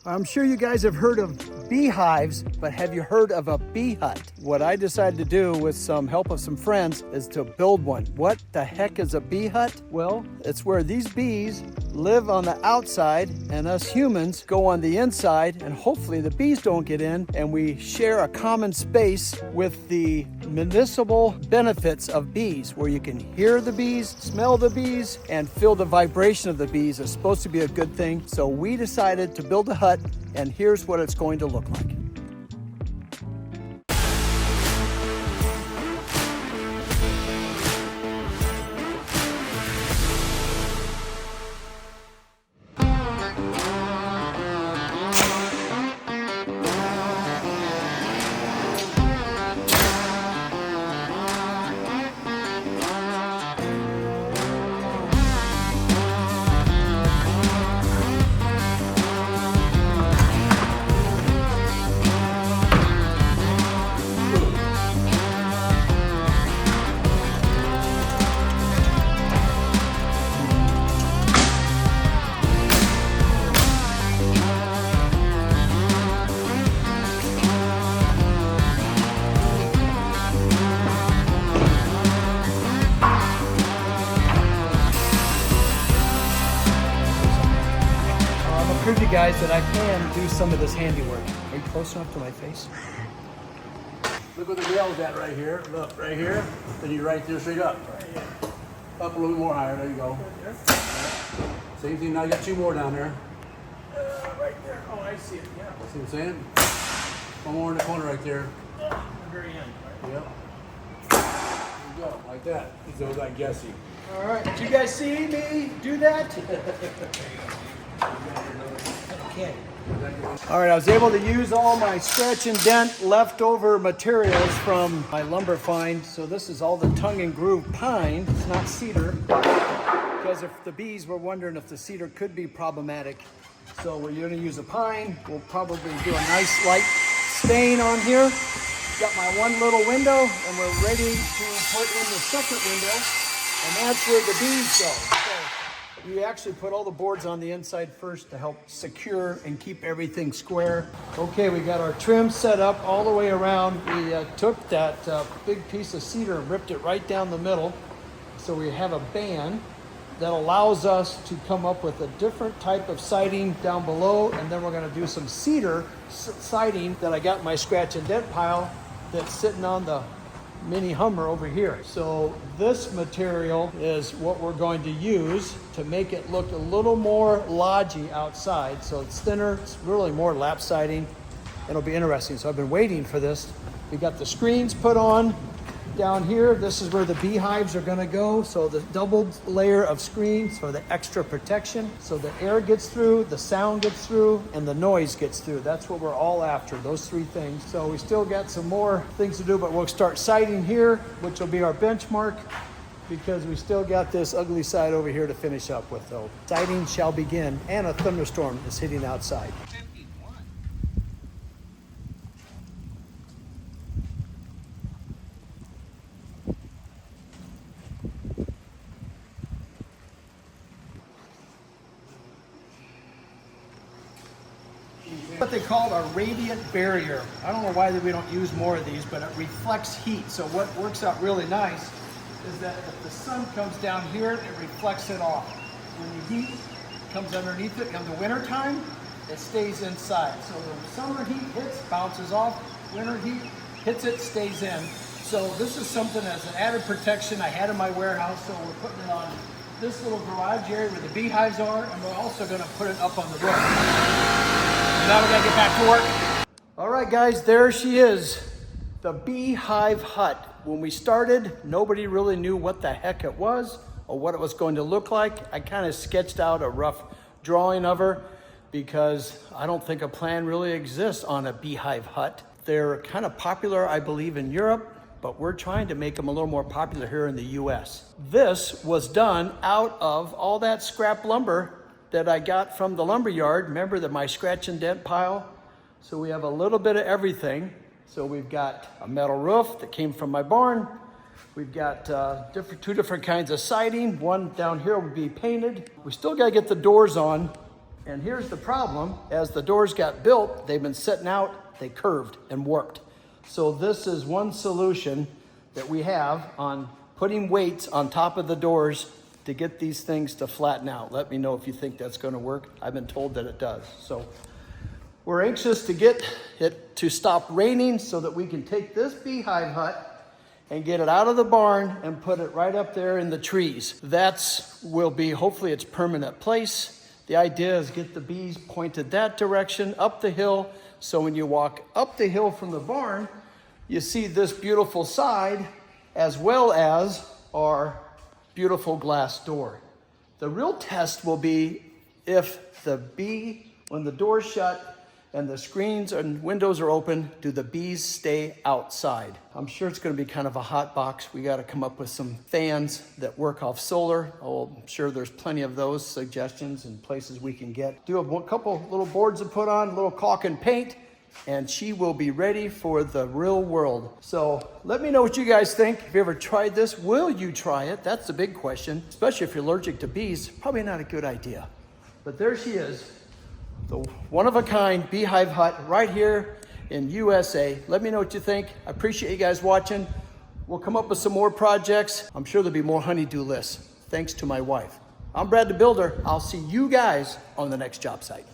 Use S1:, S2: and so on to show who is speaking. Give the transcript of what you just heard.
S1: I'm sure you guys have heard of beehives, but have you heard of a bee hut? What I decided to do with some help of some friends is to build one. What the heck is a bee hut? Well, it's where these bees live on the outside and us humans go on the inside, and hopefully the bees don't get in, and we share a common space with the medicinal benefits of bees, where you can hear the bees, smell the bees, and feel the vibration of the bees. It's supposed to be a good thing. So we decided to build a hut, and here's what it's going to look like. Prove you guys that I can do some of this handiwork. Are you close enough to my face?
S2: Look where the rail's at right here. Look, right here. Then you right there straight up. Right here. Up a little bit more higher. There you go. Right. Same thing. Now you got two more down there.
S1: Right there. Oh, I see it. Yeah.
S2: See what I'm saying? One more in the corner right there.
S1: The very end. Right?
S2: Yep. There you go. Like that. So was I guessing.
S1: All right. Did you guys see me do that? Okay. All right, I was able to use all my scratch and dent leftover materials from my lumber find. So this is all the tongue and groove pine. It's not cedar, because if the bees were wondering if the cedar could be problematic. So we're going to use a pine. We'll probably do a nice light stain on here. Got my one little window, and we're ready to put in the second window, and that's where the bees go. So we actually put all the boards on the inside first to help secure and keep everything square. Okay, we got our trim set up all the way around. We took that big piece of cedar and ripped it right down the middle. So we have a band that allows us to come up with a different type of siding down below. And then we're gonna do some cedar siding that I got in my scratch and dent pile that's sitting on the mini Hummer over here. So this material is what we're going to use to make it look a little more lodgy outside. So it's thinner, it's really more lap siding. It'll be interesting. So I've been waiting for this. We got the screens put on down here. This is where the beehives are gonna go. So the doubled layer of screens for the extra protection. So the air gets through, the sound gets through, and the noise gets through. That's what we're all after, those three things. So we still got some more things to do, but we'll start siding here, which will be our benchmark, because we still got this ugly side over here to finish up with. So siding shall begin, and a thunderstorm is hitting outside. What they call a radiant barrier. I don't know why we don't use more of these, but it reflects heat. So what works out really nice is that if the sun comes down here, it reflects it off. When the heat comes underneath it in the winter time, it stays inside. So the summer heat hits, bounces off, winter heat hits it, stays in. So this is something as an added protection I had in my warehouse, so we're putting it on this little garage area where the beehives are, and we're also gonna put it up on the roof. Now we gotta get back to work. All right, guys, there she is, the beehive hut. When we started, nobody really knew what the heck it was or what it was going to look like. I kind of sketched out a rough drawing of her because I don't think a plan really exists on a beehive hut. They're kind of popular, I believe, in Europe, but we're trying to make them a little more popular here in the US. This was done out of all that scrap lumber that I got from the lumber yard. Remember that my scratch and dent pile? So we have a little bit of everything. So we've got a metal roof that came from my barn. We've got two different kinds of siding. One down here will be painted. We still gotta get the doors on And here's the problem. As the doors got built, they've been sitting out, they curved and warped. So this is one solution that we have on putting weights on top of the doors to get these things to flatten out. Let me know if you think that's gonna work. I've been told that it does. So we're anxious to get it to stop raining so that we can take this beehive hut and get it out of the barn and put it right up there in the trees. Will be, hopefully its permanent place. The idea is get the bees pointed that direction up the hill. So when you walk up the hill from the barn, you see this beautiful side as well as our beautiful glass door. The real test will be if the bee, when the door's shut and the screens and windows are open, do the bees stay outside? I'm sure it's gonna be kind of a hot box. We gotta come up with some fans that work off solar. Oh, I'm sure there's plenty of those suggestions and places we can get. Do a couple little boards to put on, a little caulk and paint, and she will be ready for the real world. So let me know what you guys think. If you ever tried this, will you try it? That's the big question, especially if you're allergic to bees. Probably not a good idea. But there she is, the one-of-a-kind beehive hut right here in USA. Let me know what you think. I appreciate you guys watching. We'll come up with some more projects. I'm sure there'll be more honeydew lists, thanks to my wife. I'm Brad the Builder. I'll see you guys on the next job site.